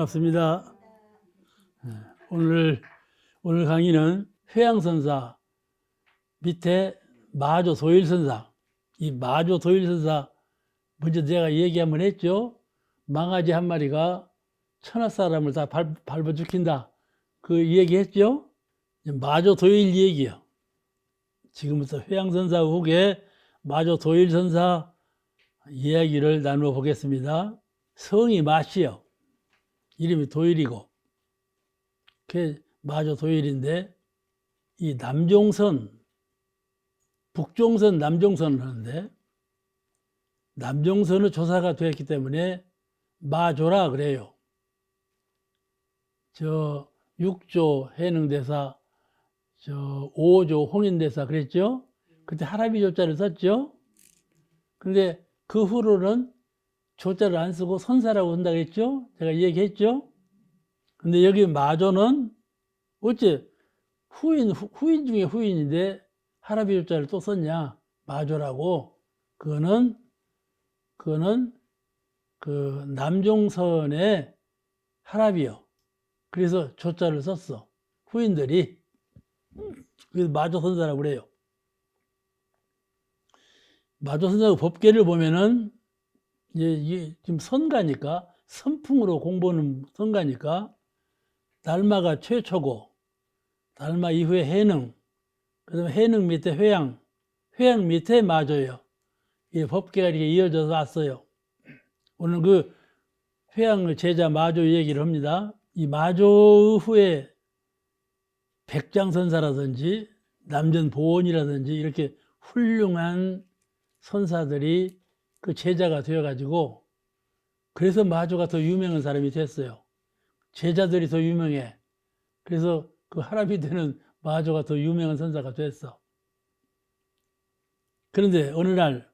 반갑습니다. 오늘 강의는 회양선사 밑에 마조 도일선사. 이 마조 도일선사 먼저 제가 얘기 한번 했죠. 망아지 한 마리가 천하 사람을 다 밟아 죽인다. 그 얘기 했죠. 마조 도일 얘기요. 지금부터 회양선사 후에 마조 도일선사 이야기를 나누어 보겠습니다. 성이 마시요. 이름이 도일이고, 그 마조 도일인데, 이 남종선, 북종선, 남종선을 하는데, 남종선은 조사가 되었기 때문에 마조라 그래요. 저 6조 해능대사, 저 5조 홍인대사 그랬죠? 그때 하라비 조자를 썼죠? 근데 그 후로는 조자를 안 쓰고 선사라고 한다고 했죠? 제가 얘기했죠? 근데 여기 마조는 어째 후인 중에 후인인데 하라비 조자를 또 썼냐? 마조라고. 그거는 그 남종선의 하라비요. 그래서 조자를 썼어. 후인들이. 그래서 마조선사라고 그래요. 마조선사 법계를 보면은 이게 지금 선가니까, 선풍으로 공부하는 선가니까, 달마가 최초고, 달마 이후에 해능, 그 다음에 해능 밑에 회양, 회양 밑에 마조예요. 이 법계가 이렇게 이어져서 왔어요. 오늘 그 회양 제자 마조 얘기를 합니다. 이 마조 후에 백장선사라든지 남전보원이라든지 이렇게 훌륭한 선사들이 그 제자가 되어가지고, 그래서 마조가 더 유명한 사람이 됐어요. 제자들이 더 유명해. 그래서 그 하라비 되는 마조가 더 유명한 선사가 됐어. 그런데 어느 날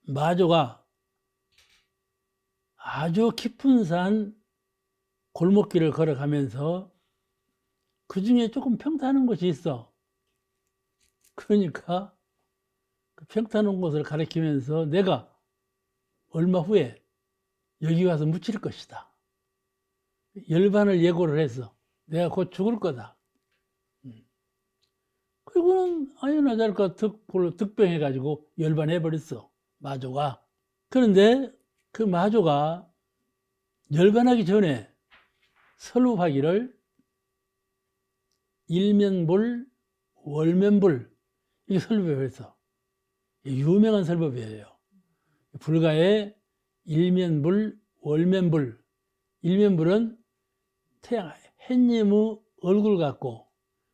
마조가 아주 깊은 산 골목길을 걸어가면서 그 중에 조금 평탄한 곳이 있어. 그러니까 그 평탄한 곳을 가리키면서 내가 얼마 후에 여기 와서 묻힐 것이다. 열반을 예고를 했어. 내가 곧 죽을 거다. 그리고는 아유나 잘까 득병해가지고 열반해버렸어. 마조가. 그런데 그 마조가 열반하기 전에 설법하기를 일면불, 월면불 이게 설법을 했어. 유명한 설법이에요. 불가에 일면불, 월면불. 일면불은 태양, 햇님의 얼굴 같고,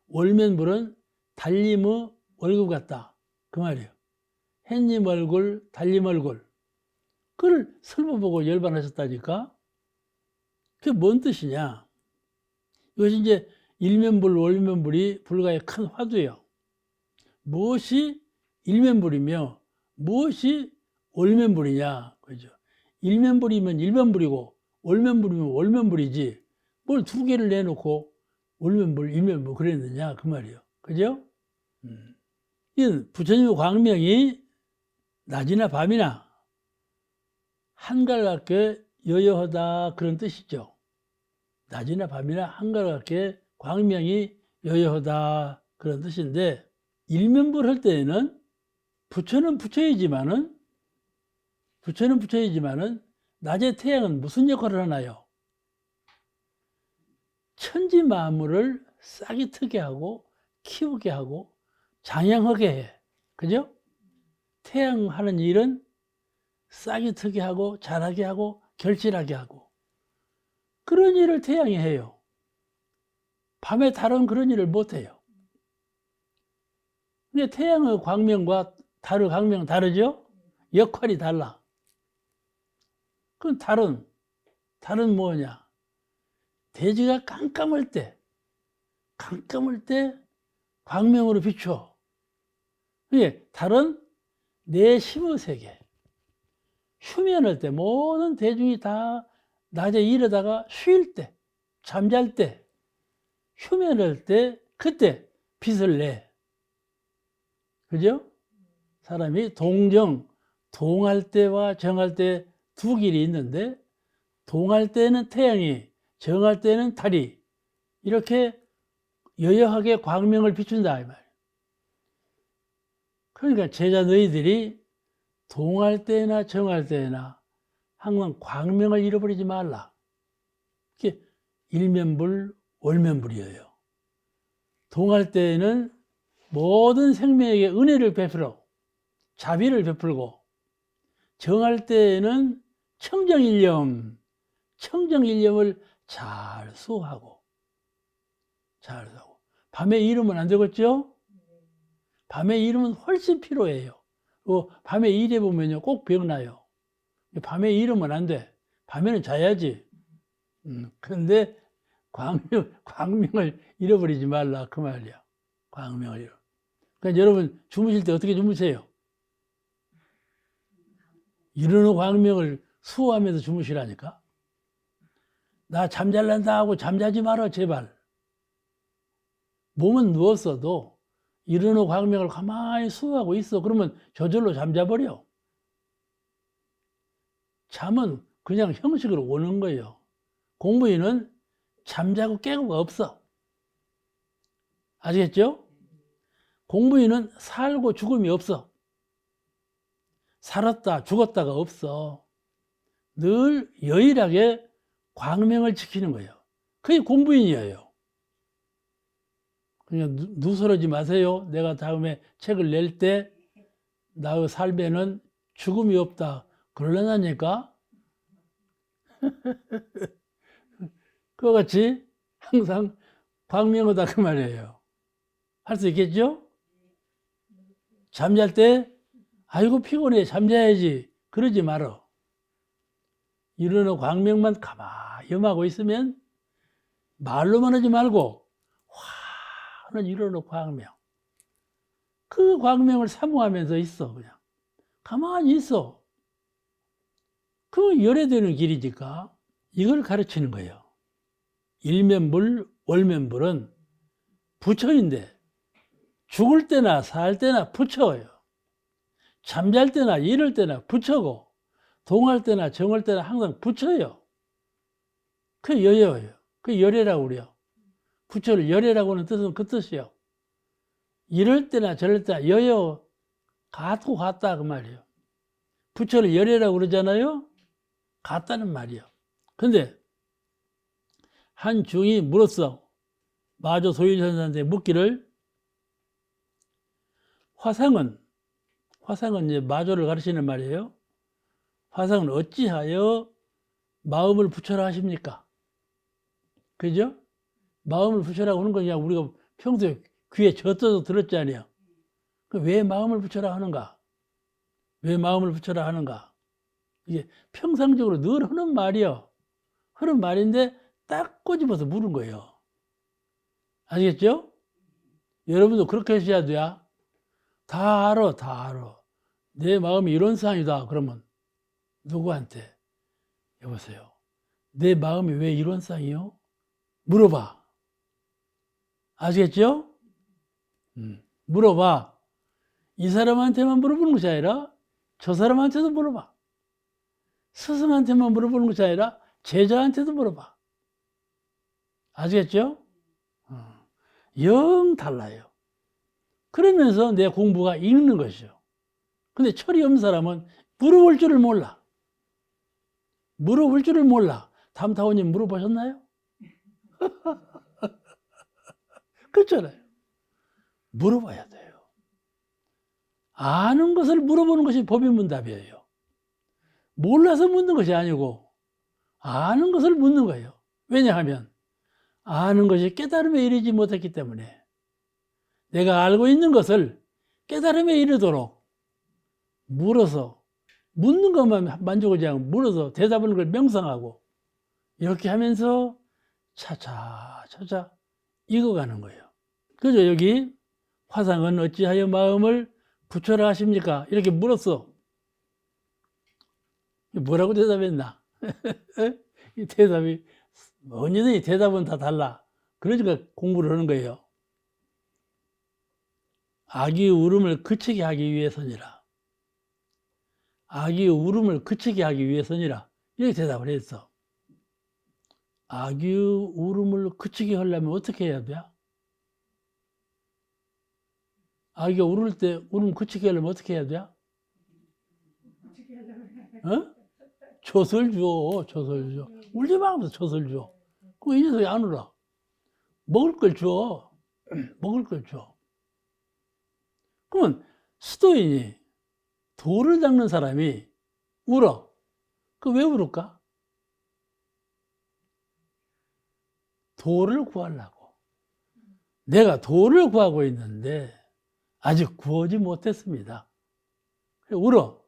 월면불은 달님의 얼굴 같다. 그 말이에요. 햇님 얼굴, 달님 얼굴. 그걸 설법보고 열반하셨다니까? 그게 뭔 뜻이냐? 이것이 이제 일면불, 월면불이 불가의 큰 화두예요. 무엇이 일면불이며 무엇이 월면불이냐? 그죠? 일면불이면 일면불이고 월면불이면 월면불이지. 뭘 두 개를 내놓고 월면불, 일면불 그랬느냐? 그 말이에요. 그죠? 이 부처님의 광명이 낮이나 밤이나 한갈같게 여여하다 그런 뜻이죠. 낮이나 밤이나 한갈같게 광명이 여여하다 그런 뜻인데, 일면불 할 때에는 부처는 부처이지만은 낮에 태양은 무슨 역할을 하나요? 천지 만물을 싹이 트게 하고 키우게 하고 장양하게 해. 그죠? 태양 하는 일은 싹이 트게 하고 자라게 하고 결실하게 하고, 그런 일을 태양이 해요. 밤에 달은 그런 일을 못 해요. 근데 태양의 광명과 달의 광명은 다르죠? 역할이 달라. 그럼 달은 뭐냐? 대지가 깜깜할 때 광명으로 비춰. 그게 달은 내심의 세계. 휴면할 때 모든 대중이 다 낮에 일하다가 쉴 때, 잠잘 때, 휴면할 때, 그때 빛을 내. 그죠? 사람이 동할 때와 정할 때 두 길이 있는데, 동할 때는 태양이, 정할 때는 달이 이렇게 여여하게 광명을 비춘다 이 말이에요. 그러니까 제자 너희들이 동할 때나 정할 때나 항상 광명을 잃어버리지 말라. 이게 일면불, 월면불이에요. 동할 때에는 모든 생명에게 은혜를 베풀어 자비를 베풀고, 정할 때에는 청정일념을 잘 수호하고, 밤에 이루면 안 되겠죠? 밤에 이루면 훨씬 필요해요. 밤에 일해보면요, 꼭 병나요. 밤에 이루면 안 돼. 밤에는 자야지. 그런데 광명을 잃어버리지 말라. 그 말이야. 광명을 잃어. 그러니까 여러분, 주무실 때 어떻게 주무세요? 이루는 광명을 수호하면서 주무시라니까. 나 잠잘란다 하고 잠자지 마라, 제발. 몸은 누웠어도 이루는 광명을 가만히 수호하고 있어. 그러면 저절로 잠자버려. 잠은 그냥 형식으로 오는 거예요. 공부인은 잠자고 깨고가 없어. 아시겠죠? 공부인은 살고 죽음이 없어. 살았다 죽었다가 없어. 늘 여일하게 광명을 지키는 거예요. 그게 공부인이에요. 그냥 누스러지 마세요. 내가 다음에 책을 낼 때 나의 삶에는 죽음이 없다 그러려니까. 그와 같이 항상 광명하다 그 말이에요. 할 수 있겠죠? 잠잘 때 아이고 피곤해 잠자야지 그러지 말어. 이러는 광명만 가만히 염하고 있으면 말로만 하지 말고 화는 이러는 광명. 그 광명을 사모하면서 있어. 그냥 가만히 있어. 그 열애되는 길이니까 이걸 가르치는 거예요. 일면불, 월면불은 부처인데 죽을 때나 살 때나 부처예요. 잠잘 때나 이럴 때나 부처고, 동할 때나 정할 때나 항상 부처예요. 그게 여여예요. 그게 열애라고 그래요. 부처를 열애라고 하는 뜻은 그 뜻이에요. 이럴 때나 저럴 때나 여여 같고 같다 그 말이에요. 부처를 열애라고 그러잖아요. 같다는 말이에요. 근데 한 중이 물었어. 마조 소일선생한테 묻기를, 화상은 이제 마조를 가르치는 말이에요. 화상은 어찌하여 마음을 부처라 하십니까? 그죠? 마음을 부처라고 하는 거냐, 우리가 평소에 귀에 젖어서 들었잖아요. 왜 마음을 부처라 하는가? 왜 마음을 부처라 하는가? 이게 평상적으로 늘 하는 말이요. 하는 말인데 딱 꼬집어서 물은 거예요. 아시겠죠? 여러분도 그렇게 하셔야 돼요. 다 알아, 다 알아. 내 마음이 이런 상이다. 그러면 누구한테? 여보세요. 내 마음이 왜 이런 상이요? 물어봐. 아시겠죠? 물어봐. 이 사람한테만 물어보는 것이 아니라 저 사람한테도 물어봐. 스승한테만 물어보는 것이 아니라 제자한테도 물어봐. 아시겠죠? 영 달라요. 그러면서 내 공부가 익는 것이죠. 근데 철이 없는 사람은 물어볼 줄을 몰라. 물어볼 줄을 몰라. 담타원님 물어보셨나요? 그렇잖아요. 물어봐야 돼요. 아는 것을 물어보는 것이 법인문답이에요. 몰라서 묻는 것이 아니고 아는 것을 묻는 거예요. 왜냐하면 아는 것이 깨달음에 이르지 못했기 때문에 내가 알고 있는 것을 깨달음에 이르도록 물어서, 묻는 것만 만족하지 않고 물어서 대답하는 걸 명상하고 이렇게 하면서 차차 익어가는 거예요. 그죠? 여기 화상은 어찌하여 마음을 부처라 하십니까? 이렇게 물었어. 뭐라고 대답했나? 이 대답이 언제든지 대답은 다 달라. 그러니까 공부를 하는 거예요. 악의 울음을 그치게 하기 위해서니라. 악의 울음을 그치게 하기 위해서니라. 이렇게 대답을 했어. 아기의 울음을 그치게 하려면 어떻게 해야 돼? 아기가 울을 때 울음 그치게 하려면 어떻게 해야 돼? 어? 젖을 줘, 젖을 줘. 울지 마 하면서 젖을 줘. 그럼 이 녀석이 안 울어. 먹을 걸 줘. 먹을 걸 줘. 그러면 수도인이 돌을 닦는 사람이 울어. 그 왜 울을까? 돌을 구하려고. 내가 돌을 구하고 있는데 아직 구하지 못했습니다. 울어.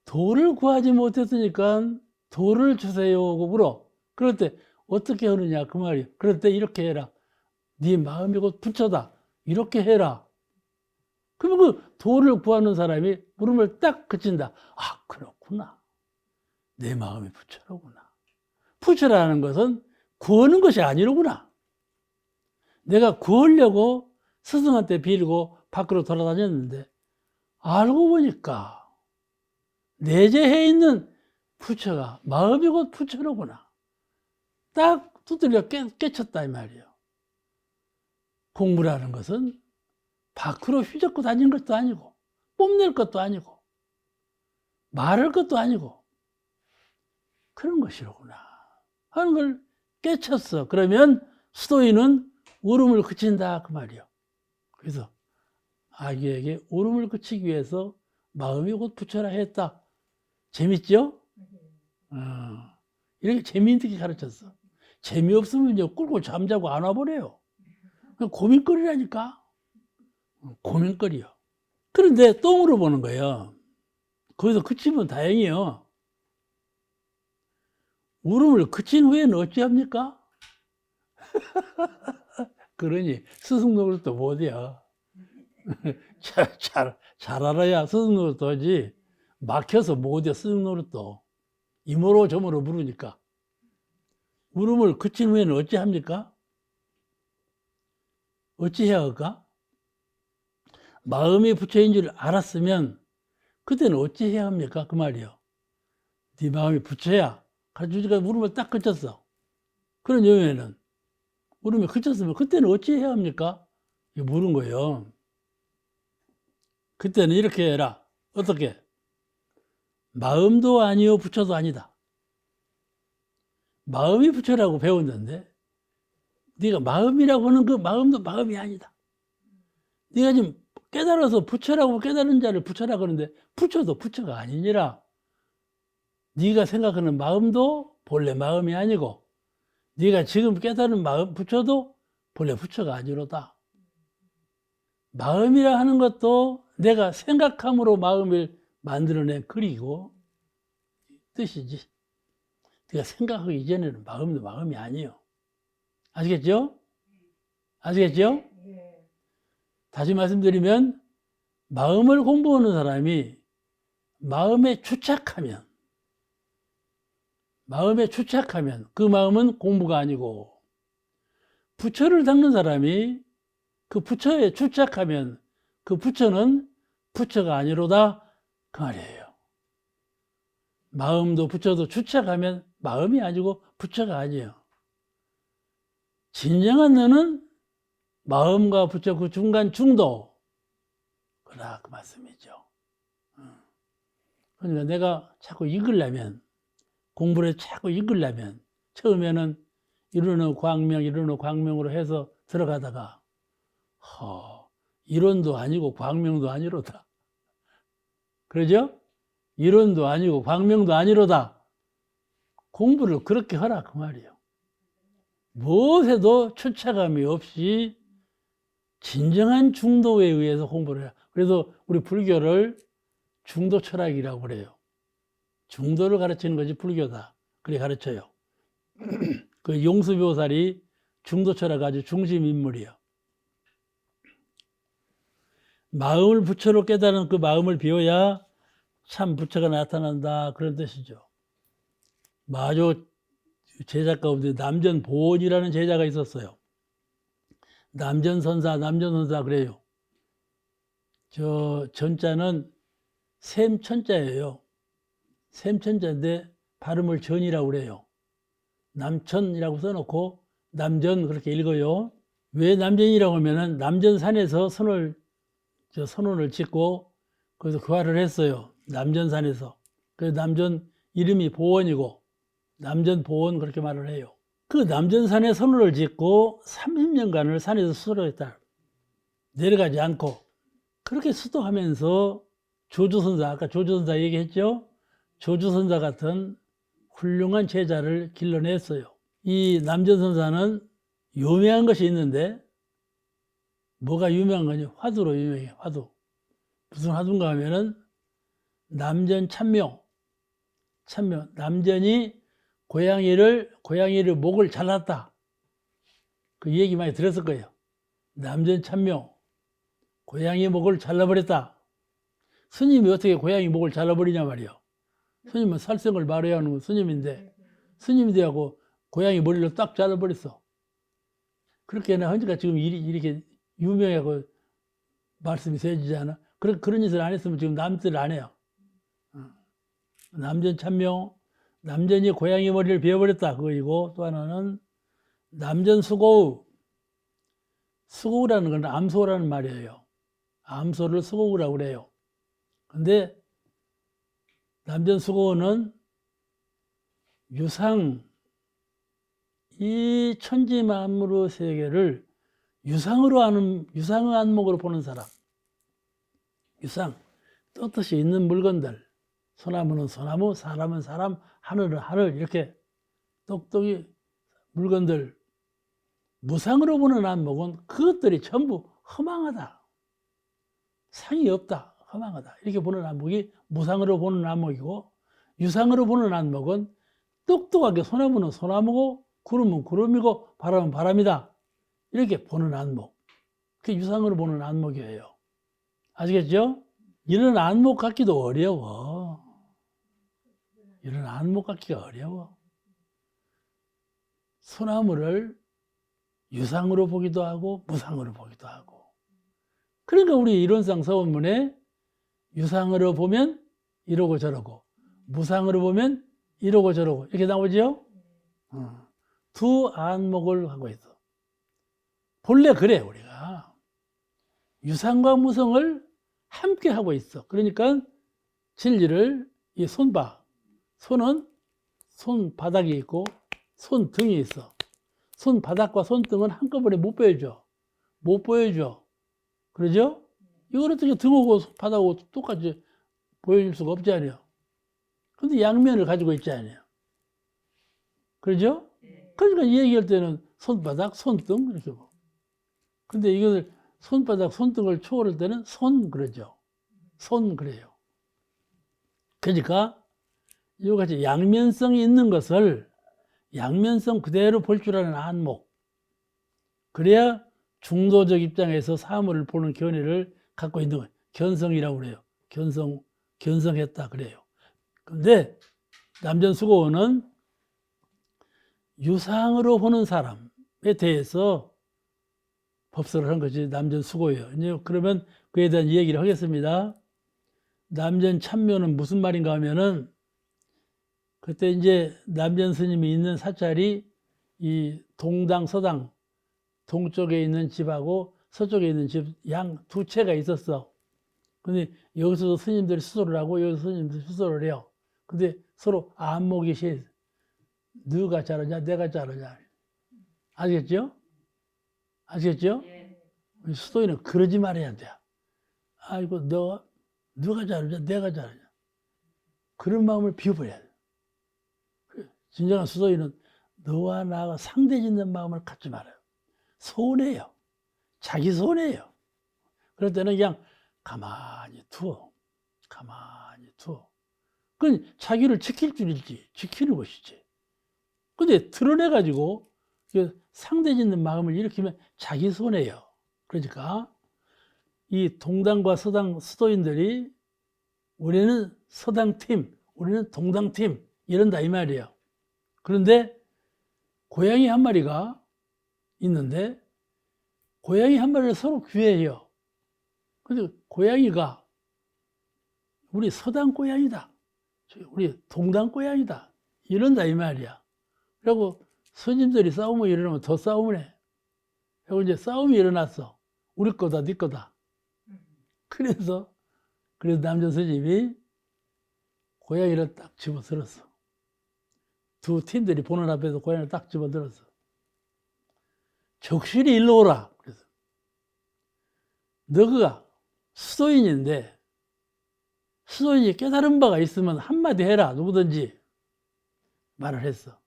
돌을 구하지 못했으니까 돌을 주세요 하고 울어. 그럴 때 어떻게 하느냐 그 말이야. 그럴 때 이렇게 해라. 네 마음이 곧 부처다. 이렇게 해라. 그러면 그 돌을 구하는 사람이 울음을 딱 그친다. 아, 그렇구나. 내 마음이 부처로구나. 부처라는 것은 구하는 것이 아니로구나. 내가 구하려고 스승한테 빌고 밖으로 돌아다녔는데 알고 보니까 내재해 있는 부처가 마음이 곧 부처로구나. 딱 두드려 깨쳤다 이 말이에요. 공부라는 것은 밖으로 휘젓고 다니는 것도 아니고 뽐낼 것도 아니고 말할 것도 아니고 그런 것이로구나 하는 걸 깨쳤어. 그러면 수도인은 울음을 그친다 그 말이에요. 그래서 아기에게 울음을 그치기 위해서 마음이 곧 부처라 했다. 재밌죠? 이렇게 재미있게 가르쳤어. 재미없으면 이제 꿀꿀 잠자고 안 와버려요. 고민거리라니까. 고민거리요. 그런데 또 물어보는 거예요. 거기서 그치면 다행이에요. 울음을 그친 후에는 어찌합니까? 그러니 스승 노릇도 못해요. 잘 알아야 스승 노릇도 하지. 막혀서 못해 스승 노릇도. 이모로 저모로 부르니까. 울음을 그친 후에는 어찌합니까? 어찌해야 할까? 마음이 부처인 줄 알았으면 그때는 어찌해야 합니까? 그 말이요. 네 마음이 부처야. 가르쳐주니까 울음을 딱 그쳤어. 그런 경우에는 울음이 그쳤으면 그때는 어찌해야 합니까? 이거 물은 거예요. 그때는 이렇게 해라. 어떻게? 마음도 아니요 부처도 아니다. 마음이 부처라고 배웠는데 네가 마음이라고 하는 그 마음도 마음이 아니다. 네가 지금 깨달아서 부처라고 깨달은 자를 부처라고 하는데 부처도 부처가 아니니라. 네가 생각하는 마음도 본래 마음이 아니고 네가 지금 깨달은 마음 부처도 본래 부처가 아니로다. 마음이라 하는 것도 내가 생각함으로 마음을 만들어낸 글이고 뜻이지. 네가 생각하기 이전에는 마음도 마음이 아니에요. 아시겠죠? 아시겠죠? 다시 말씀드리면 마음을 공부하는 사람이 마음에 주착하면 그 마음은 공부가 아니고 부처를 닦는 사람이 그 부처에 주착하면 그 부처는 부처가 아니로다 그 말이에요. 마음도 부처도 주착하면 마음이 아니고 부처가 아니에요. 진정한 너는 마음과 부처 그 중간 중도 그라 그 말씀이죠. 그러니까 내가 자꾸 읽으려면 공부를 자꾸 읽으려면 처음에는 이론의 광명으로 해서 들어가다가 이론도 아니고 광명도 아니로다. 그러죠? 이론도 아니고 광명도 아니로다. 공부를 그렇게 하라 그 말이에요. 무엇에도 추차감이 없이 진정한 중도에 의해서 공부를 해라. 그래서 우리 불교를 중도 철학이라고 그래요. 중도를 가르치는 것이 불교다. 그래 가르쳐요. 그 용수묘살이 중도 철학 아주 중심 인물이에요. 마음을 부처로 깨달은 그 마음을 비워야 참 부처가 나타난다. 그런 뜻이죠. 마조 제자 가운데 남전보원이라는 제자가 있었어요. 남전선사 그래요. 저 전자는 샘천자예요. 샘천자인데 발음을 전이라고 그래요. 남천이라고 써놓고 남전 그렇게 읽어요. 왜 남전이라고 하면은 남전산에서 선원을 짓고 거기서 교화를 했어요. 남전산에서. 그래서 남전 이름이 보원이고 남전 보원 그렇게 말을 해요. 그 남전산에 선원을 짓고 30년간을 산에서 수도했다. 내려가지 않고 그렇게 수도하면서 조주선사, 아까 조주선사 얘기했죠? 조주선사 같은 훌륭한 제자를 길러냈어요. 이 남전선사는 유명한 것이 있는데 뭐가 유명한 거니? 화두로 유명해요. 화두. 무슨 화두인가 하면은 남전 참묘. 남전이 고양이를 목을 잘랐다. 그 얘기 많이 들었을 거예요. 남전 참묘. 고양이 목을 잘라버렸다. 스님이 어떻게 고양이 목을 잘라버리냐 말이요. 스님은 살생을 말해야 하는 스님인데 스님이 되고 고양이 머리를 딱 잘라버렸어. 그렇게 하니까 지금 이렇게 유명하고 말씀이 세지지 않아? 그런 짓을 안 했으면 지금 남짓을 안 해요. 남전 참묘, 남전이 고양이 머리를 베어버렸다. 그거이고 또 하나는 남전 수고우. 수고우라는 건 암소라는 말이에요. 암소를 수고우라고 그래요. 근데 남전 수고우는 유상, 이 천지 만물의 세계를 유상의 안목으로 보는 사람. 유상, 떳떳이 있는 물건들. 소나무는 소나무, 사람은 사람, 하늘은 하늘, 이렇게 똑똑이 물건들. 무상으로 보는 안목은 그것들이 전부 허망하다. 상이 없다. 허망하다. 이렇게 보는 안목이 무상으로 보는 안목이고, 유상으로 보는 안목은 똑똑하게 소나무는 소나무고, 구름은 구름이고, 바람은 바람이다. 이렇게 보는 안목. 그게 유상으로 보는 안목이에요. 아시겠죠? 이런 안목 갖기도 어려워. 이런 안목 갖기가 어려워. 소나무를 유상으로 보기도 하고, 무상으로 보기도 하고. 그러니까 우리 이론상 서원문에 유상으로 보면 이러고 저러고, 무상으로 보면 이러고 저러고, 이렇게 나오죠? 두 안목을 하고 있어. 본래 그래, 우리가. 유상과 무상을 함께 하고 있어. 그러니까 진리를 이 손바, 손은 손바닥이 있고 손등이 있어. 손바닥과 손등은 한꺼번에 못 보여줘. 못 보여줘. 그러죠? 이걸 어떻게 등하고 바닥하고 똑같이 보여줄 수가 없잖아요. 근데 양면을 가지고 있잖아요. 그러죠? 그러니까 이 얘기할 때는 손바닥, 손등 이렇게 보고. 근데 이것을 손바닥, 손등을 초월할 때는 손 그러죠. 손 그래요. 그러니까 이같이 양면성이 있는 것을 양면성 그대로 볼 줄 아는 안목. 그래야 중도적 입장에서 사물을 보는 견해를 갖고 있는 거예요. 견성이라고 그래요. 견성했다 그래요. 근데 남전수고원은 유상으로 보는 사람에 대해서 법설을 한 것이 남전수고예요. 이제 그러면 그에 대한 얘기를 하겠습니다. 남전참묘는 무슨 말인가 하면은 그때 이제 남전 스님이 있는 사찰이 이 동당, 서당, 동쪽에 있는 집하고 서쪽에 있는 집 양 두 채가 있었어. 근데 여기서도 스님들이 수소를 하고 여기서 스님들이 수소를 해요. 근데 서로 안목이 시 너가 자르냐 내가 자르냐. 아시겠죠? 아시겠죠? 수도인은 그러지 말아야 돼. 아이고 너가 자르냐 내가 자르냐. 그런 마음을 비워버려야 돼. 진정한 수도인은 너와 나가 상대짓는 마음을 갖지 말아요. 손해요. 자기 손해요. 그럴 때는 그냥 가만히 두어. 가만히 두어. 그건 자기를 지킬 줄이지. 지키는 것이지. 근데 드러내가지고 상대짓는 마음을 일으키면 자기 손해요. 그러니까 이 동당과 서당 수도인들이 우리는 서당팀, 우리는 동당팀 이런다 이 말이에요. 그런데 고양이 한 마리가 있는데 고양이 한 마리를 서로 귀해해요. 근데 고양이가 우리 서당 고양이다. 우리 동당 고양이다. 이런다 이 말이야. 그리고 스님들이 싸움을 일어나면 더 싸움을 해. 그리고 이제 싸움이 일어났어. 우리 거다, 네 거다. 그래서 남전 스님이 고양이를 딱 집어들었어. 두 팀들이 보는 앞에서 고양이를 딱 집어들었어. 적실히 일로 오라. 그래서 너가 수도인인데 수도인이 깨달은 바가 있으면 한마디 해라. 누구든지 말을 했어.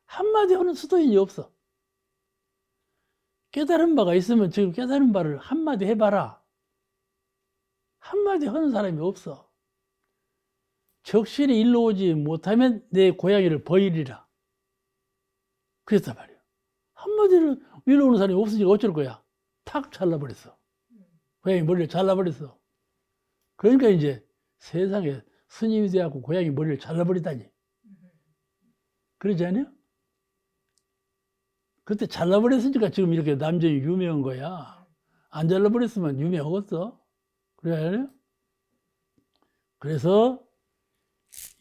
한마디 하는 수도인이 없어. 깨달은 바가 있으면 지금 깨달은 바를 한마디 해봐라. 한마디 하는 사람이 없어. 적실히 일로 오지 못하면 내 고양이를 버리리라. 그랬단 말이야. 한마디를 일로 오는 사람이 없으니까 어쩔 거야. 탁 잘라버렸어. 고양이 머리를 잘라버렸어. 그러니까 이제 세상에 스님이 되어갖고 고양이 머리를 잘라버리다니. 그러지 않아요? 그때 잘라버렸으니까 지금 이렇게 남전이 유명한 거야. 안 잘라버렸으면 유명하겠어. 그래 않아요? 그래서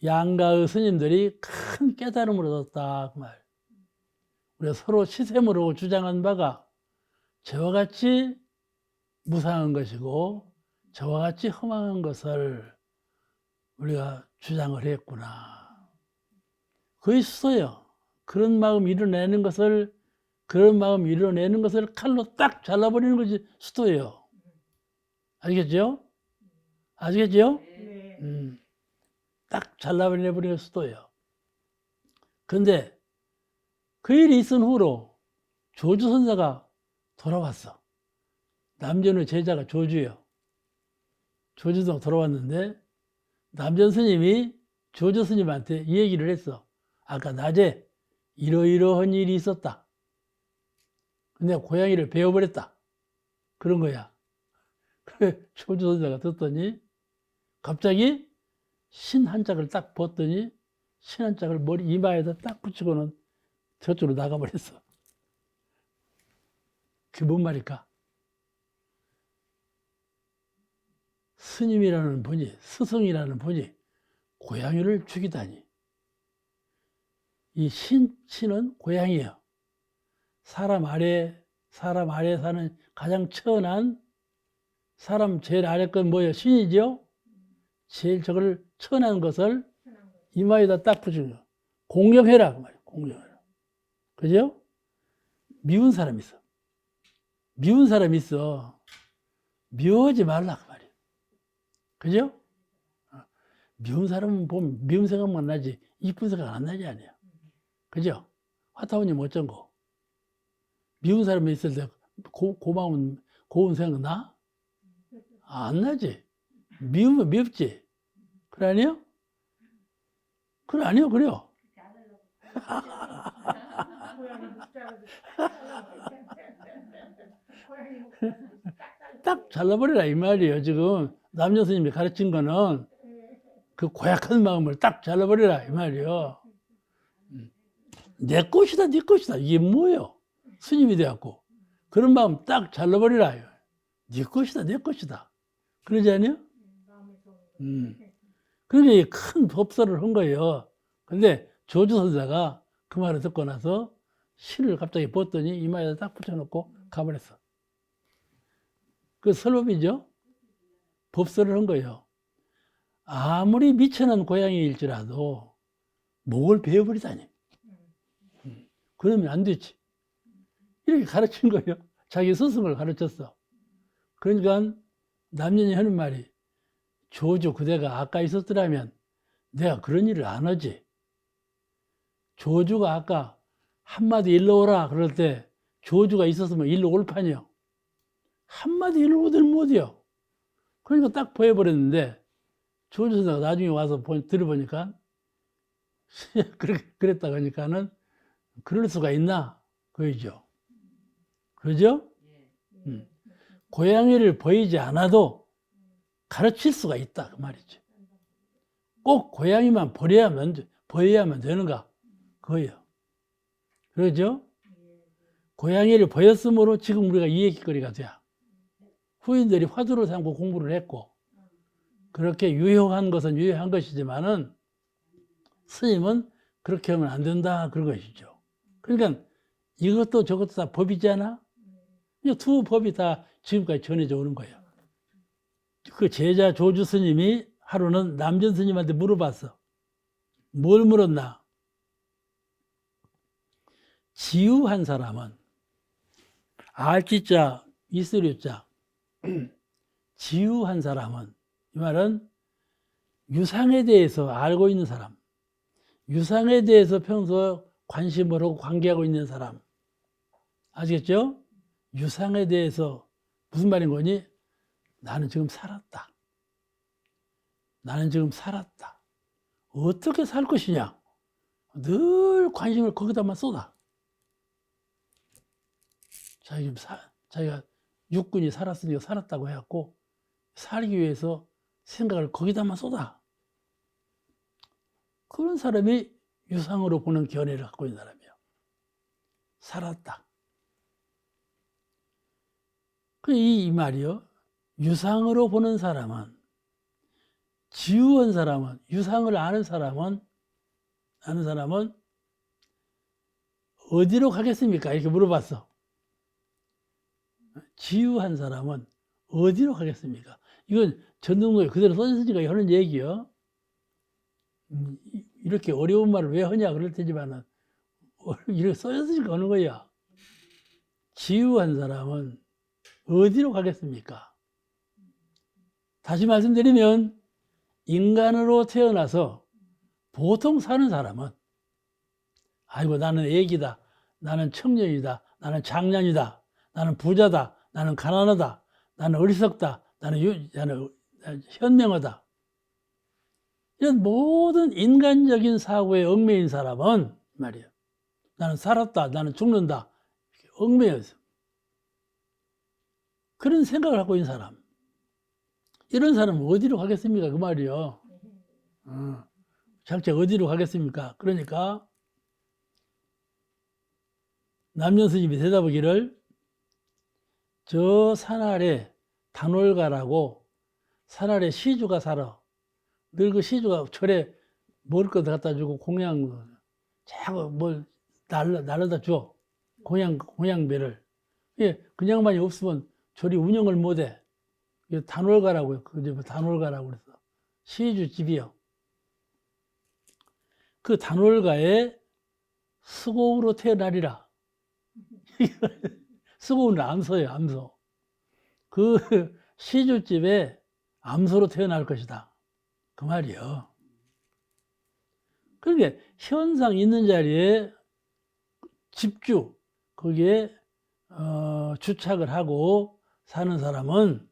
양가의 스님들이 큰 깨달음을 얻었다. 그 말. 우리가 서로 시샘으로 주장한 바가 저와 같이 무상한 것이고 저와 같이 허망한 것을 우리가 주장을 했구나. 그게 수소요. 그런 마음 이뤄내는 것을 칼로 딱 잘라버리는 것이 수도예요. 아시겠죠? 아시겠죠? 네. 딱 잘라버리는 게 수도예요. 근데 그 일이 있은 후로 조주 선사가 돌아왔어. 남전의 제자가 조주예요. 조주도 돌아왔는데 남전 스님이 조주 스님한테 이 얘기를 했어. 아까 낮에 이러이러한 일이 있었다. 근데 고양이를 베어버렸다. 그런 거야. 그래 조주 선사가 듣더니 갑자기 신 한 짝을 딱 벗더니 신 한 짝을 머리 이마에다 딱 붙이고는 저쪽으로 나가버렸어. 그게 뭔 말일까? 스님이라는 분이, 스승이라는 분이 고양이를 죽이다니. 이 신은 고양이예요. 사람 아래 사는 가장 천한 사람 제일 아래 건 뭐예요? 신이죠? 제일 저걸 천한 것을 이마에다 딱 붙이는 거. 공경해라. 그 말이에요. 공경해라. 그죠? 미운 사람 있어. 미운 사람 있어. 미워하지 말라. 그 말이에요. 그죠? 미운 사람은 보면 미운 생각만 나지 이쁜 생각 안 나지 않아요. 그죠? 화타원님 어쩐고 미운 사람이 있을 때 고운 생각 나? 안 나지. 미우면 밉지. 그래 아니요? 그래 아니요? 그래요. 딱 잘라버리라 이 말이에요. 지금 남녀 스님이 가르친 거는 그 고약한 마음을 딱 잘라버리라 이 말이에요. 내 것이다 네 것이다 이게 뭐예요? 스님이 돼갖고 그런 마음 딱 잘라버리라. 네 것이다 내 것이다. 그러지 않아요? 그러니까 큰 법설을 한 거예요. 근데 조주 선사가 그 말을 듣고 나서 실을 갑자기 벗더니 이마에다 딱 붙여놓고 가버렸어. 그 설법이죠. 법설을 한 거예요. 아무리 미천한 고양이일지라도 목을 베어버리다니. 그러면 안 되지. 이렇게 가르친 거예요. 자기 스승을 가르쳤어. 그러니까 남녀이 하는 말이 조주 그대가 아까 있었더라면 내가 그런 일을 안 하지. 조주가 아까 한마디 일로 오라 그럴 때 조주가 있었으면 일로 올 판이요. 한마디 일로 오들 못이요. 그러니까 딱 보여버렸는데 조주 선생가 나중에 와서 들어보니까 그랬다고 하니까는 그럴 수가 있나? 그거죠. 그러죠? 고양이를 보이지 않아도 가르칠 수가 있다. 그 말이죠. 꼭 고양이만 보여야만 되는가? 그거예요. 그러죠? 고양이를 보였으므로 지금 우리가 이 얘기거리가 돼요. 후인들이 화두로 삼고 공부를 했고, 그렇게 유효한 것은 유효한 것이지만은 스님은 그렇게 하면 안 된다. 그런 것이죠. 그러니까 이것도 저것도 다 법이잖아. 이 두 법이 다 지금까지 전해져 오는 거예요. 그 제자 조주 스님이 하루는 남전 스님한테 물어봤어. 뭘 물었나? 지우한 사람은 알지자 이슬유자 지우한 사람은 이 말은 유상에 대해서 알고 있는 사람, 유상에 대해서 평소 관심을 하고 관계하고 있는 사람, 아시겠죠? 유상에 대해서 무슨 말인 거니? 나는 지금 살았다. 나는 지금 살았다. 어떻게 살 것이냐? 늘 관심을 거기다만 쏟아. 자기가 육군이 살았으니까 살았다고 해갖고 살기 위해서 생각을 거기다만 쏟아. 그런 사람이 유상으로 보는 견해를 갖고 있는 사람이에요. 살았다. 이 말이요. 유상으로 보는 사람은, 지우한 사람은, 유상을 아는 사람은 어디로 가겠습니까? 이렇게 물어봤어. 지우한 사람은 어디로 가겠습니까? 이건 전등록에 그대로 써있으니까 하는 얘기요. 이렇게 어려운 말을 왜 하냐 그럴 테지만은 이렇게 써있으니까 하는 거야. 지우한 사람은 어디로 가겠습니까? 다시 말씀드리면 인간으로 태어나서 보통 사는 사람은 아이고 나는 애기다, 나는 청년이다, 나는 장년이다, 나는 부자다, 나는 가난하다, 나는 어리석다, 나는 현명하다. 이런 모든 인간적인 사고에 얽매인 사람은 말이에요. 나는 살았다, 나는 죽는다. 얽매여서. 그런 생각을 하고 있는 사람. 이런 사람은 어디로 가겠습니까? 그 말이요. 장차 어디로 가겠습니까? 그러니까 남년 스님이 대답하기를 저 산 아래 단월가라고 산 아래 시주가 살아. 늘 그 시주가 절에 먹을 것 갖다 주고 공양 자꾸 뭘 날라다 줘. 공양배를. 예, 그냥만이 없으면 절이 운영을 못해. 단월가라고요. 그 단월가라고 그래서 시주 집이요. 그 단월가에 수고으로 태어나리라. 수고는 암소예요, 암소. 그 시주집에 암소로 태어날 것이다. 그 말이요. 그러니까 현상 있는 자리에 집주, 거기에 주착을 하고 사는 사람은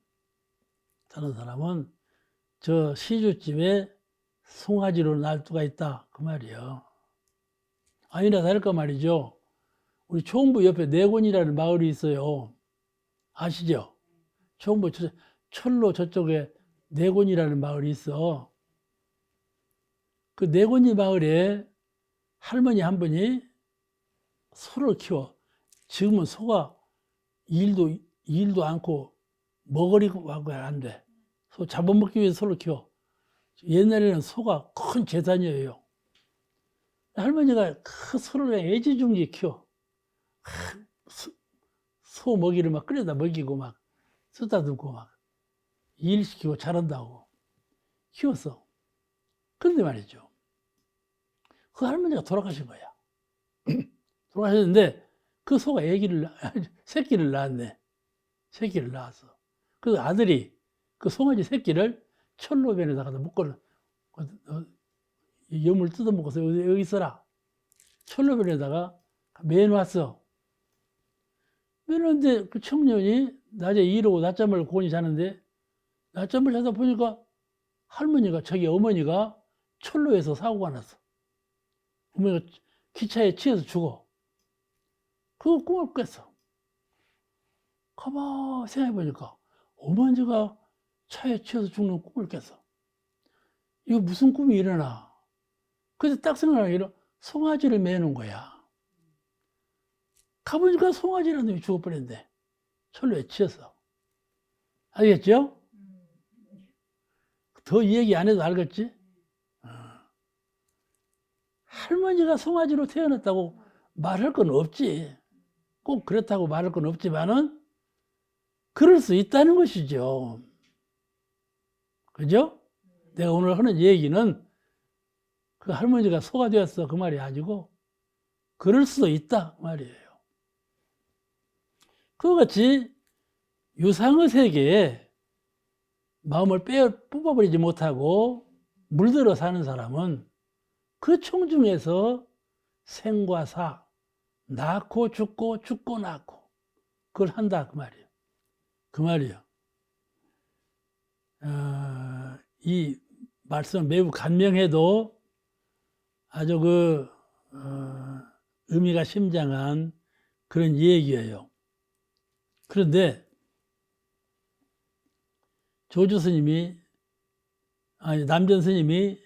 저 시주집에 송아지로 날두가 있다. 그 말이요. 아니나 다를까 말이죠. 우리 초흥부 옆에 내곤이라는 마을이 있어요. 아시죠? 초흥부 철로 저쪽에 내곤이라는 마을이 있어. 그 내곤이 마을에 할머니 한 분이 소를 키워. 지금은 소가 일도 않고 먹으리고 안 돼. 소 잡아먹기 위해서 소를 키워. 옛날에는 소가 큰 재산이에요. 할머니가 그 소를 그냥 애지중지 키워. 소 먹이를 막 끓여다 먹이고 막 쓰다듬고 막 일시키고 자란다고 키웠어. 그런데 말이죠. 그 할머니가 돌아가신 거야. 돌아가셨는데 그 소가 새끼를 낳았네. 새끼를 낳았어. 그 아들이 그 송아지 새끼를 철로변에다가 묶어 염을 뜯어먹어서 여기 있어라. 철로변에다가 매놓았어. 매놓는데 그 청년이 낮에 일하고 낮잠을 곤히 자는데 낮잠을 자다 보니까 할머니가 자기 어머니가 철로에서 사고가 났어. 어머니가 기차에 치여서 죽어. 그 꿈을 깼어. 가만 생각해보니까 어머니가 차에 치여서 죽는 꿈을 깼어. 이거 무슨 꿈이 일어나? 그래서 딱 생각하기로 송아지를 매는 거야. 가보니까 송아지라는 놈이 죽어버렸는데 철로에 치여서. 알겠죠? 더 얘기 안 해도 알겠지? 할머니가 송아지로 태어났다고 말할 건 없지. 꼭 그렇다고 말할 건 없지만은 그럴 수 있다는 것이죠. 그죠? 내가 오늘 하는 얘기는 그 할머니가 소가 되었어 그 말이 아니고 그럴 수도 있다 그 말이에요. 그와 같이 유상의 세계에 마음을 뽑아버리지 못하고 물들어 사는 사람은 그 총중에서 생과 사, 낳고 죽고 죽고 낳고 그걸 한다 그 말이에요. 그 말이에요. 이 말씀 매우 간명해도 아주 의미가 심장한 그런 얘기예요. 그런데 조주 스님이 남전 스님이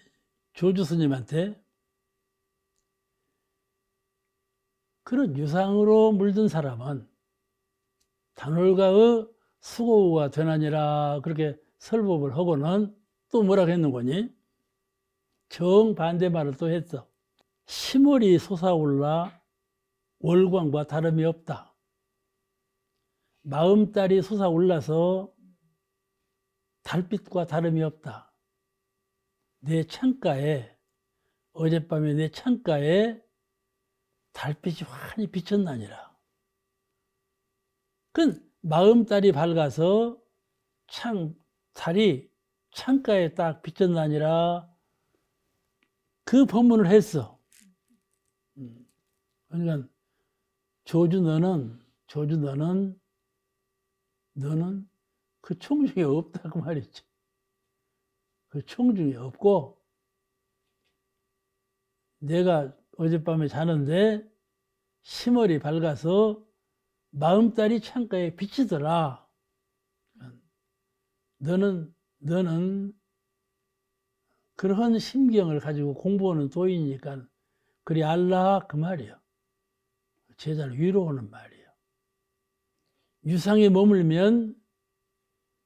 조주 스님한테 그런 유상으로 물든 사람은 단월가의 수고가 되나니라 그렇게 설법을 하고는 또 뭐라고 했는 거니? 정반대 말을 또 했어. 시월이 솟아올라 월광과 다름이 없다. 마음달이 솟아올라서 달빛과 다름이 없다. 내 창가에 어젯밤에 내 창가에 달빛이 환히 비쳤나니라. 그 마음달이 밝아서 달이 창가에 딱 비쳤나니라 그 법문을 했어. 그러니까 조주 너는 그 총중에 없다 그 말이지. 그 총중에 없고 내가 어젯밤에 자는데 심월이 밝아서 마음달이 창가에 비치더라. 너는 그런 심경을 가지고 공부하는 도인이니까 그리 알라 그 말이야. 제자를 위로하는 말이야. 유상에 머물면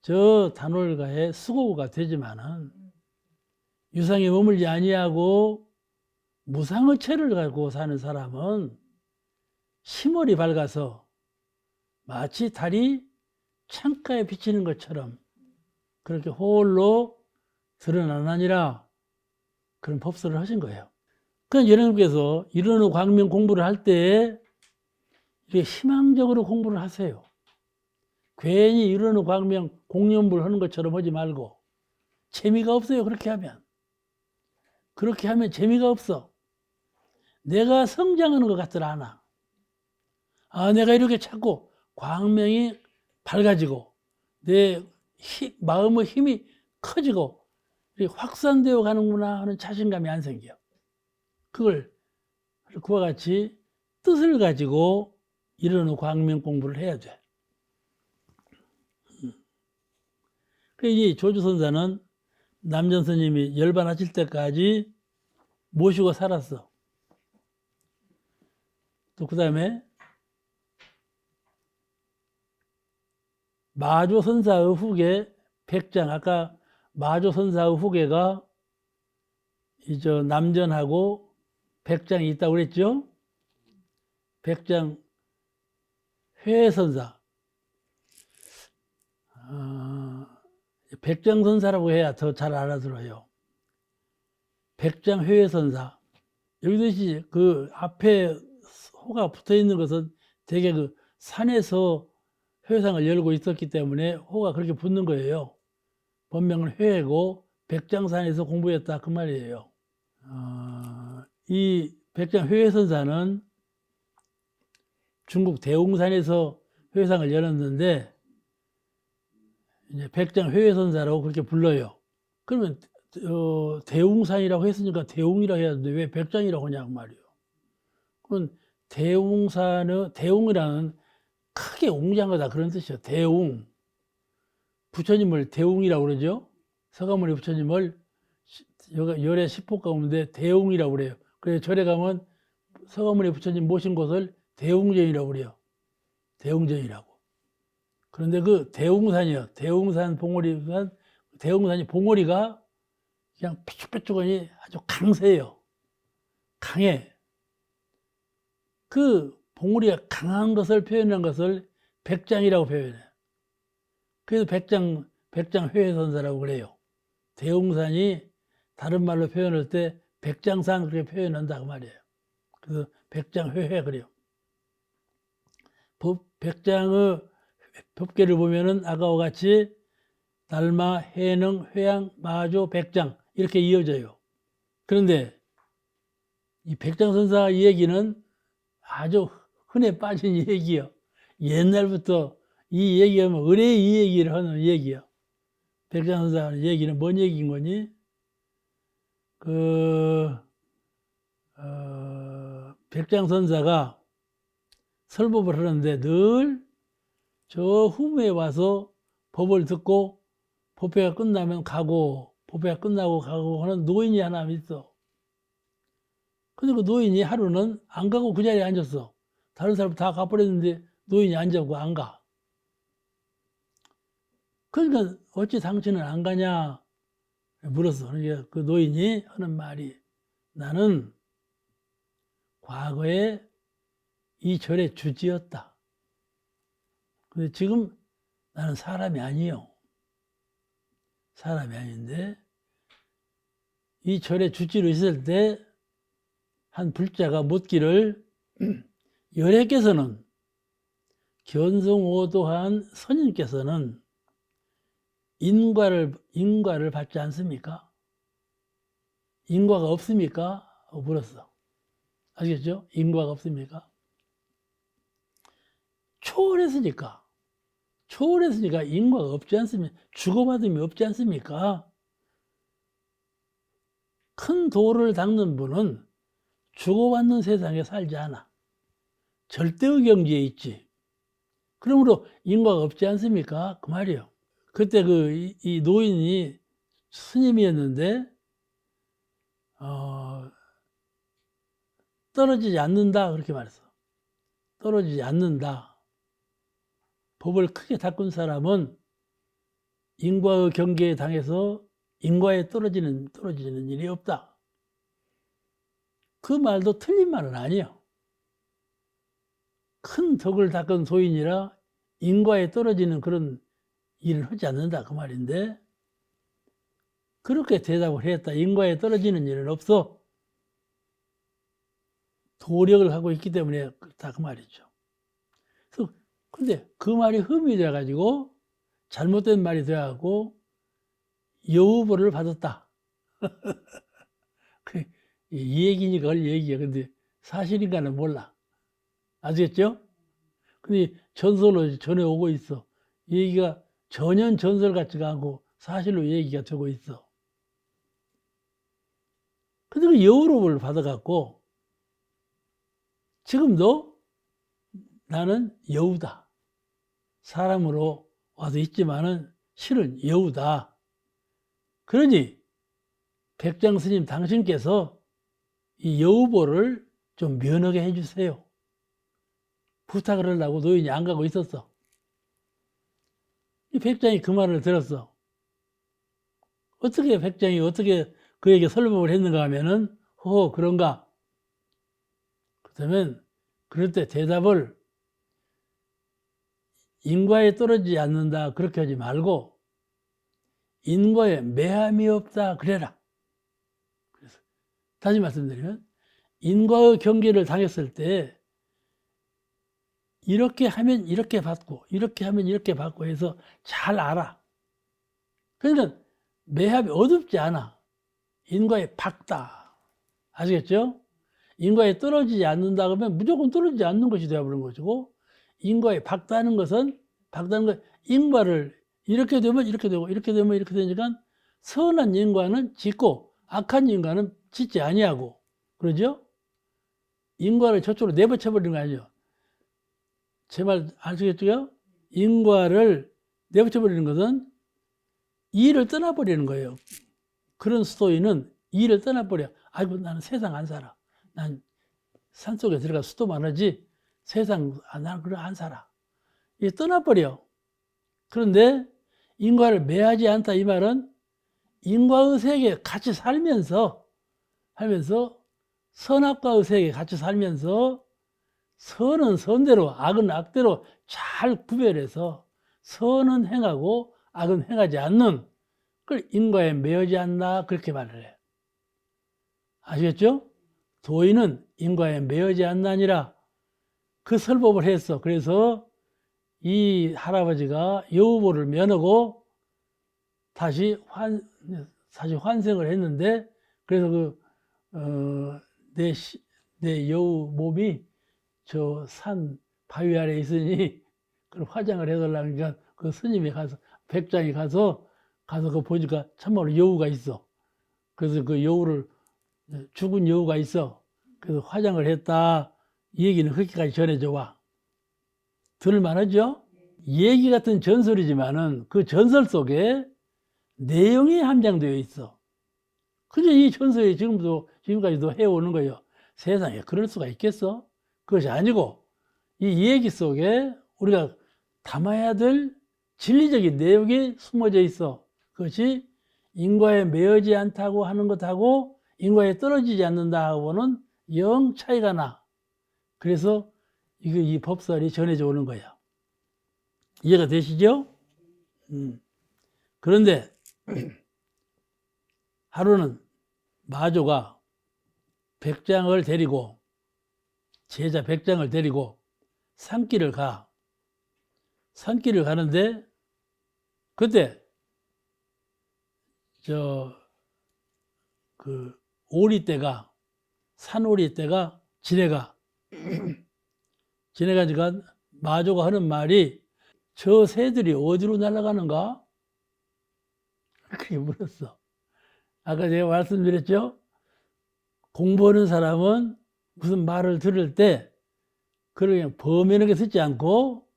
저 단월가의 수고가 되지만은 유상에 머물지 아니하고 무상의 체를 갖고 사는 사람은 심월이 밝아서 마치 달이 창가에 비치는 것처럼 그렇게 홀로 드러나느니라 그런 법설을 하신 거예요. 그러니까 여러분께서 이런 광명 공부를 할 때 이렇게 희망적으로 공부를 하세요. 괜히 이런 광명 공연불 하는 것처럼 하지 말고 재미가 없어요. 그렇게 하면 재미가 없어. 내가 성장하는 것 같질 않아. 내가 이렇게 자꾸 광명이 밝아지고 내 마음의 힘이 커지고 확산되어 가는구나 하는 자신감이 안 생겨. 그와 같이 뜻을 가지고 이런 광명 공부를 해야 돼. 이 조주선사는 남전 스님이 열반하실 때까지 모시고 살았어. 또 그 다음에 마조선사의 후계 백장, 아까 마조선사의 후계가 이제 남전하고 백장이 있다고 그랬죠? 백장 회선사. 백장선사라고 해야 더 잘 알아들어요. 백장회선사. 여기서 그 앞에 호가 붙어 있는 것은 되게 그 산에서 회상을 열고 있었기 때문에 호가 그렇게 붙는 거예요. 본명은 회고 백장산에서 공부했다 그 말이에요. 이 백장회선사는 중국 대웅산에서 회상을 열었는데 이제 백장회선사라고 그렇게 불러요. 그러면 대웅산이라고 했으니까 대웅이라고 해야 되는데 왜 백장이라고 하냐고 말이에요. 그건 대웅이라는 크게 웅장하다 그런 뜻이에요. 대웅. 부처님을 대웅이라고 그러죠. 서가모니 부처님을 열애 10호 가운데 대웅이라고 그래요. 그래서 절에 가면 서가모니 부처님 모신 곳을 대웅전이라고 그래요. 대웅전이라고. 그런데 그 대웅산이요. 대웅산 봉오리산, 대웅산이 봉오리가 그냥 뾰족뾰족하니 아주 강세요. 강해. 그 봉우리가 강한 것을 표현한 것을 백장이라고 표현해요. 그래서 백장회선사라고 그래요. 대웅산이 다른 말로 표현할 때 백장산 그렇게 표현한다고 말이에요. 그래서 백장회회 그래요. 백장의 법계를 보면은 아까와 같이 달마, 해능, 회양, 마조, 백장 이렇게 이어져요. 그런데 이 백장선사 이 얘기는 아주 흔해 빠진 얘기요. 옛날부터 이 얘기하면 의뢰 이 얘기를 하는 얘기요. 백장선사 얘기는 뭔 얘기인 거니? 백장선사가 설법을 하는데 늘 저 후무에 와서 법을 듣고 법회가 끝나면 가고 법회가 끝나고 가고 하는 노인이 하나 있어. 근데 그 노인이 하루는 안 가고 그 자리에 앉았어. 다른 사람 다 가버렸는데 노인이 앉아고 안 가. 그러니까 어찌 당신은 안 가냐 물었어. 그러니까 그 노인이 하는 말이 나는 과거에 이 절의 주지였다. 근데 지금 나는 사람이 아니요. 사람이 아닌데 이 절의 주지로 있을 때 한 불자가 묻기를 열애께서는 견성오도한 선임께서는 인과를 받지 않습니까? 인과가 없습니까? 물었어. 아시겠죠? 인과가 없습니까? 초월했으니까 인과가 없지 않습니까? 주고받음이 없지 않습니까? 큰 도를 닦는 분은 주고받는 세상에 살지 않아. 절대의 경지에 있지. 그러므로 인과가 없지 않습니까? 그 말이에요. 그때 이 노인이 스님이었는데, 떨어지지 않는다. 그렇게 말했어. 떨어지지 않는다. 법을 크게 닦은 사람은 인과의 경계에 당해서 인과에 떨어지는 일이 없다. 그 말도 틀린 말은 아니에요. 큰 덕을 닦은 소인이라 인과에 떨어지는 그런 일을 하지 않는다. 그 말인데, 그렇게 대답을 했다. 인과에 떨어지는 일은 없어. 도력을 하고 있기 때문에 그렇다. 그 말이죠. 그래서 근데 그 말이 흠이 돼가지고 잘못된 말이 돼가지고 여우벌을 받았다. 이 얘기니까 할 얘기야. 근데 사실인가는 몰라. 아시겠죠? 근데 전설로 전해오고 있어. 이 얘기가 전혀 전설 같지가 않고 사실로 얘기가 되고 있어. 근데 그 여우벌을 받아갖고 지금도 나는 여우다. 사람으로 와서 있지만은 실은 여우다. 그러니 백장 스님 당신께서 이 여우벌을 좀 면하게 해주세요. 부탁을 하려고 노인이 안 가고 있었어. 이 백장이 그 말을 들었어. 어떻게 그에게 설법을 했는가 하면은, 그런가? 그렇다면, 그럴 때 대답을 인과에 떨어지지 않는다. 그렇게 하지 말고, 인과에 매함이 없다. 그래라. 그래서 다시 말씀드리면, 인과의 경계를 당했을 때, 이렇게 하면 이렇게 받고, 이렇게 하면 이렇게 받고 해서 잘 알아. 그러니까 매합이 어둡지 않아. 인과에 박다. 아시겠죠? 인과에 떨어지지 않는다 그러면 무조건 떨어지지 않는 것이 되어버린 것이고, 인과에 박다는 것은, 인과를 이렇게 되면 이렇게 되고, 이렇게 되면 이렇게 되니까 선한 인과는 짓고, 악한 인과는 짓지 아니하고, 그러죠? 인과를 저쪽으로 내버쳐버리는 거 아니죠? 제 말 아시겠죠? 인과를 내버쳐버리는 것은 이를 떠나버리는 거예요. 그런 스토리는 이를 떠나버려. 아이고, 나는 세상 안 살아. 난 산속에 들어가 수도만 하지 세상 나는 그래 안 살아. 이 떠나버려. 그런데 인과를 매하지 않다 이 말은 인과의 세계에 같이 살면서 선악과의 세계에 같이 살면서 선은 선대로, 악은 악대로 잘 구별해서 선은 행하고 악은 행하지 않는 그걸 인과에 매여지 않나 그렇게 말을 해요. 아시겠죠? 도인은 인과에 매여지 않나니라 그 설법을 했어. 그래서 이 할아버지가 여우보를 면하고 다시 환생을 했는데, 그래서 내 여우 몸이 저 산 바위 아래에 있으니 그걸 화장을 해달라니까 그 스님이 가서, 백장이 가서 그 보니까 참말로 여우가 있어. 그래서 그 여우를, 죽은 여우가 있어. 그래서 화장을 했다. 이 얘기는 그렇게까지 전해져 와. 들을만하죠? 얘기 같은 전설이지만은 그 전설 속에 내용이 함량되어 있어. 그저 이 전설이 지금까지도 해오는 거예요. 세상에 그럴 수가 있겠어? 그것이 아니고 이 얘기 속에 우리가 담아야 될 진리적인 내용이 숨어져 있어. 그것이 인과에 매여지 않다고 하는 것하고 인과에 떨어지지 않는다하고는 영 차이가 나. 그래서 이 법설이 전해져 오는 거야. 이해가 되시죠? 그런데 하루는 마조가 백장을 데리고, 제자 백장을 데리고 산길을 가. 산길을 가는데 그때 오리떼가, 산오리떼가 지내가 마조가 하는 말이 저 새들이 어디로 날아가는가? 그렇게 물었어. 아까 제가 말씀드렸죠? 공부하는 사람은 무슨 말을 들을 때 그냥 범연하게 듣지 않고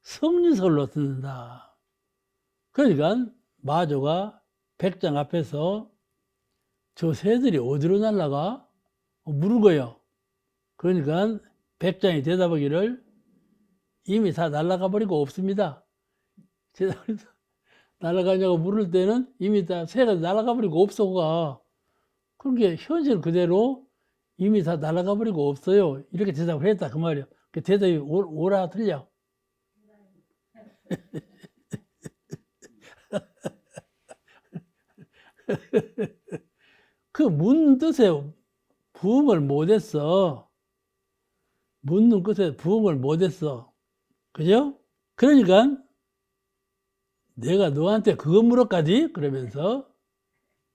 성리설로 듣는다. 그러니까 마조가 백장 앞에서 저 새들이 어디로 날아가? 물은 거예요. 그러니까 백장이 대답하기를 이미 다 날아가 버리고 없습니다. 날아가냐고 물을 때는 이미 다 새가 날아가 버리고 없어가. 그렇게 현실 그대로 이미 다 날아가 버리고 없어요. 이렇게 대답을 했다 그 말이에요. 그 대답이 오라 틀려. 그 묻는 뜻에 부응을 못했어. 묻는 뜻에 부응을 못했어. 그죠? 그러니까 내가 너한테 그거 물었까지? 그러면서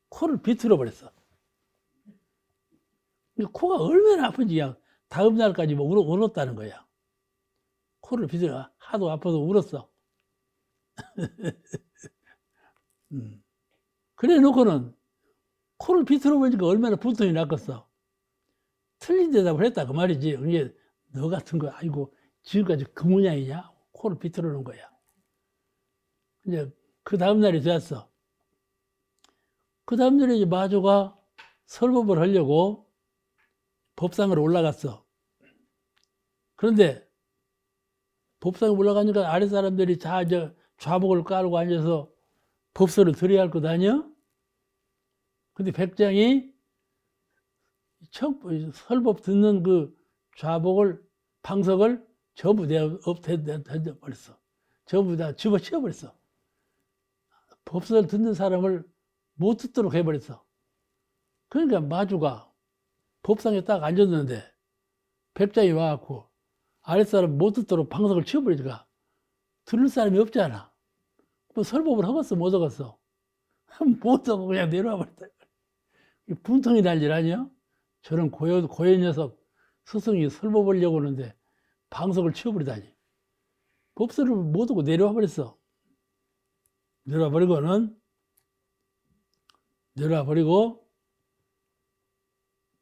코를 비틀어 버렸어. 코가 얼마나 아픈지 그냥 다음 날까지 뭐 울었다는 거야. 코를 비틀어 하도 아파서 울었어. 그래 놓고는 코를 비틀어 보니까 얼마나 분통이 났겠어. 틀린 대답을 했다 그 말이지. 이게 너 같은 거 아이고 지금까지 그 모양이냐? 코를 비틀어 놓은 거야. 이제 그 다음 날이 되었어. 그 다음 날에 이제 마조가 설법을 하려고 법상으로 올라갔어. 그런데 법상에 올라가니까 아래 사람들이 다 이제 좌복을 깔고 앉아서 법설을 들어야 할 것 아니야? 근데 백장이 설법 듣는 그 좌복을, 방석을 전부 내가 던져버렸어. 전부 다 집어치워버렸어. 법설 듣는 사람을 못 듣도록 해버렸어. 그러니까 마주가 법상에 딱 앉았는데 백장이 와갖고 아랫사람 못 듣도록 방석을 치워버리니까 들을 사람이 없잖아. 뭐 설법을 하겠어, 못 하겠어? 못 하고 그냥 내려와 버렸다. 분통이 날 일 아니야? 저런 고연 녀석 스승이 설법하려고 하는데 방석을 치워버리다니. 법설을 못 하고 내려와 버렸어. 내려와 버리고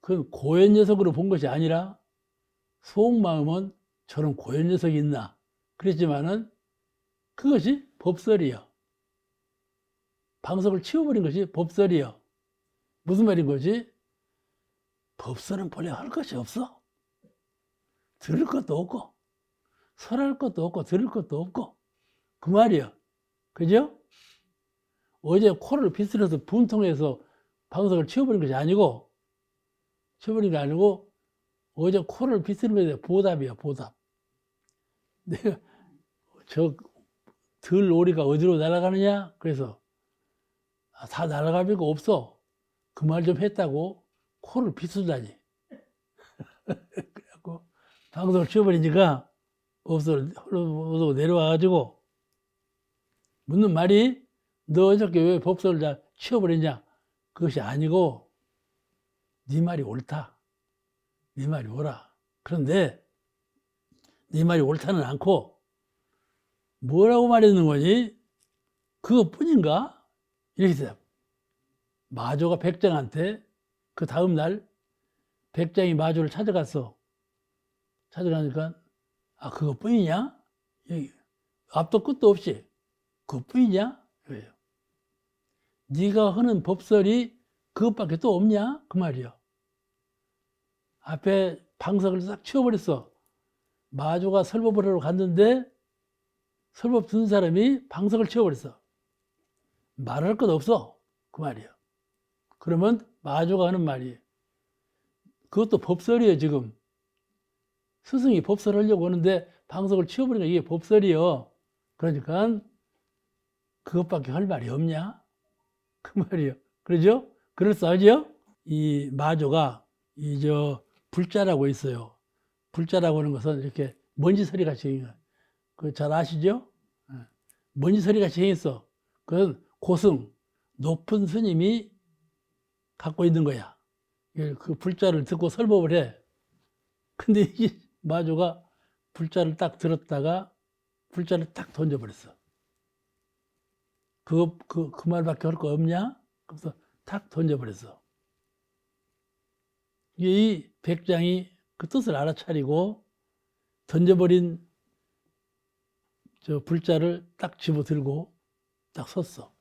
그 고연 녀석으로 본 것이 아니라 속마음은 저런 고연 녀석이 있나 그랬지만은 그것이 법설이요. 방석을 치워버린 것이 법설이요. 무슨 말인 거지? 법설은 본래 할 것이 없어. 들을 것도 없고 설할 것도 없고 들을 것도 없고 그 말이요. 그죠? 어제 코를 비틀어서 분통해서 방석을 치워버린 것이 아니고 치워버린 게 아니고 어제 코를 비스는 거에 보답이야, 보답. 내가 저 들오리가 어디로 날아가느냐? 그래서 다 날아갈 필요가 없어. 그 말 좀 했다고 코를 비수다니. 그래갖고 방송을 치워버리니까 없어 내려와가지고 묻는 말이 너 어저께 왜 법서를 다 치워버리냐? 그것이 아니고 네 말이 옳다. 네 말이 옳아. 그런데 네 말이 옳다는 않고 뭐라고 말했는 거니? 그것뿐인가? 이렇게 돼요. 마조가 백장한테 그 다음 날 백장이 마조를 찾아갔어. 찾아가니까 그것뿐이냐? 앞도 끝도 없이 그것뿐이냐? 그래요. 네가 하는 법설이 그것밖에 또 없냐? 그 말이요. 앞에 방석을 싹 치워버렸어. 마조가 설법을 하러 갔는데 설법 듣는 사람이 방석을 치워버렸어. 말할 것 없어. 그 말이요. 그러면 마조가 하는 말이 그것도 법설이에요. 지금 스승이 법설을 하려고 하는데 방석을 치워버리니까 이게 법설이요. 그러니까 그것밖에 할 말이 없냐? 그 말이요. 그러죠? 그럴싸하죠? 이 마조가 불자라고 있어요. 불자라고 하는 것은 이렇게 먼지 소리 같이 생긴 거예요. 그 잘 아시죠? 먼지 소리 같이 생겼어. 그건 고승, 높은 스님이 갖고 있는 거야. 그 불자를 듣고 설법을 해. 근데 이 마조가 불자를 딱 들었다가 불자를 딱 던져버렸어. 그 말밖에 할 거 없냐? 그래서 탁 던져버렸어. 이 백장이 그 뜻을 알아차리고 던져버린 저 불자를 딱 집어들고 딱 섰어.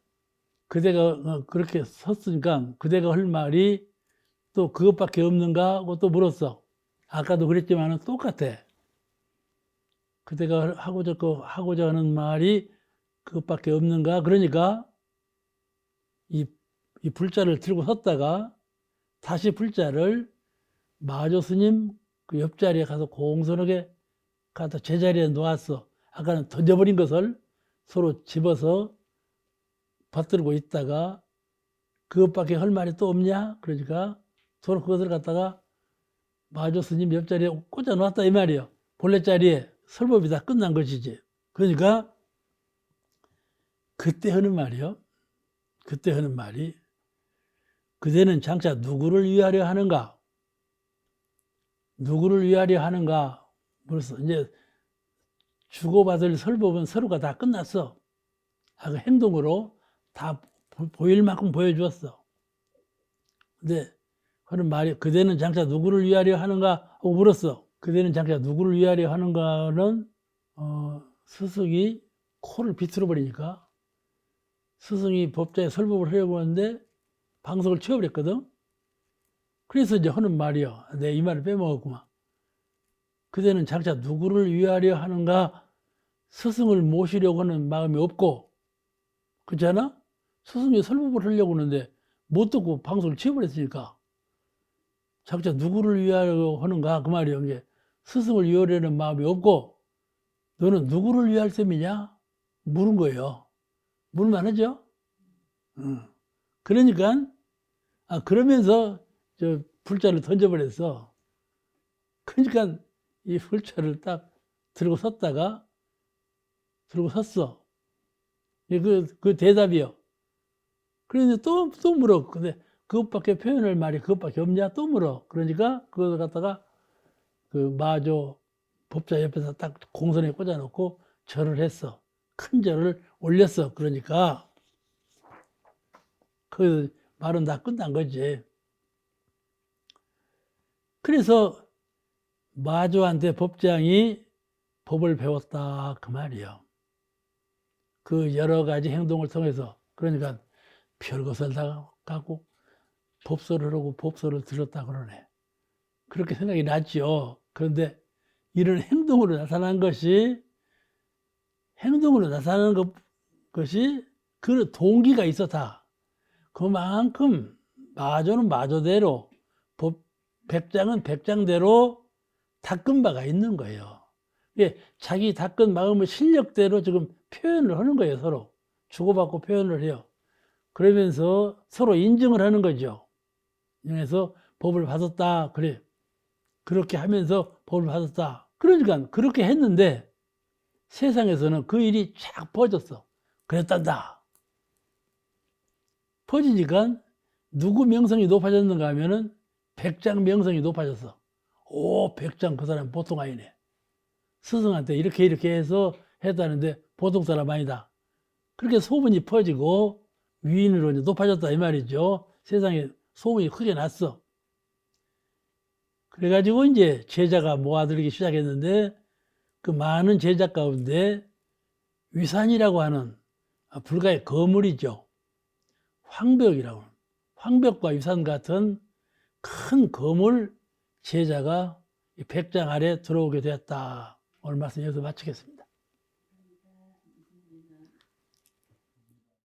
그대가 그렇게 섰으니까 그대가 할 말이 또 그것밖에 없는가 하고 또 물었어. 아까도 그랬지만 똑같아. 그대가 하고자 하는 말이 그것밖에 없는가? 그러니까 이 불자를 들고 섰다가 다시 불자를 마조 스님 그 옆자리에 가서 공손하게 가서 제자리에 놓았어. 아까는 던져버린 것을 서로 집어서 받들고 있다가 그것밖에 할 말이 또 없냐? 그러니까 서로 그것을 갖다가 마조 스님 옆자리에 꽂아 놓았다 이 말이에요. 본래 자리에 설법이 다 끝난 것이지. 그러니까 그때 하는 말이요. 그때 하는 말이 그대는 장차 누구를 위하려 하는가? 누구를 위하려 하는가? 벌써 이제 주고받을 설법은 서로가 다 끝났어. 그 행동으로 다 보일 만큼 보여주었어. 근데 하는 말이 그대는 장차 누구를 위하려 하는가? 하고 물었어. 그대는 장차 누구를 위하려 하는가는 스승이 코를 비틀어 버리니까 스승이 법자에 설법을 하려고 하는데 방석을 치워버렸거든. 그래서 이제 하는 말이요. 내 이 말을 빼먹었구만. 그대는 장차 누구를 위하려 하는가? 스승을 모시려고 하는 마음이 없고, 그렇잖아? 스승이 설법을 하려고 하는데 못 듣고 방석을 치워버렸으니까 장차 누구를 위하려 하는가? 그 말이요. 이게 스승을 위하려는 마음이 없고 너는 누구를 위할 셈이냐? 물은 거예요. 물만 하죠? 그러니까 그러면서 저 불자를 던져버렸어. 그러니까 이 불자를 딱 들고 섰다가 들고 섰어. 그 대답이요. 그런데 또 물어. 근데 그것밖에 표현할 말이 그것밖에 없냐? 또 물어. 그러니까 그걸 갖다가 그 마조 법자 옆에서 딱 공선에 꽂아놓고 절을 했어. 큰 절을 올렸어. 그러니까 그 말은 다 끝난 거지. 그래서 마조한테 법장이 법을 배웠다 그 말이요. 그 여러 가지 행동을 통해서 그러니까 별것을 다 갖고 법설을 하고 법설을 들었다 그러네. 그렇게 생각이 났죠. 그런데 이런 행동으로 나타난 것이 것이 그 동기가 있었다. 그만큼 마조는 마조대로 백장은 백장대로 닦은 바가 있는 거예요. 이게 자기 닦은 마음의 실력대로 지금 표현을 하는 거예요. 서로 주고받고 표현을 해요. 그러면서 서로 인증을 하는 거죠. 그래서 법을 받았다. 그래. 그렇게 하면서 법을 받았다. 그러니까 그렇게 했는데 세상에서는 그 일이 쫙 퍼졌어. 그랬단다. 퍼지니까 누구 명성이 높아졌는가 하면은 백장 명성이 높아졌어. 오, 백장 그 사람 보통 아니네. 스승한테 이렇게 해서 했다는데 보통 사람 아니다. 그렇게 소문이 퍼지고 위인으로 이제 높아졌다 이 말이죠. 세상에 소문이 크게 났어. 그래가지고 이제 제자가 모아들기 시작했는데 그 많은 제자 가운데 위산이라고 하는 불가의 거물이죠. 황벽이라고 하는 황벽과 위산 같은 큰 거물 제자가 백장 아래 들어오게 되었다. 오늘 말씀 여기서 마치겠습니다.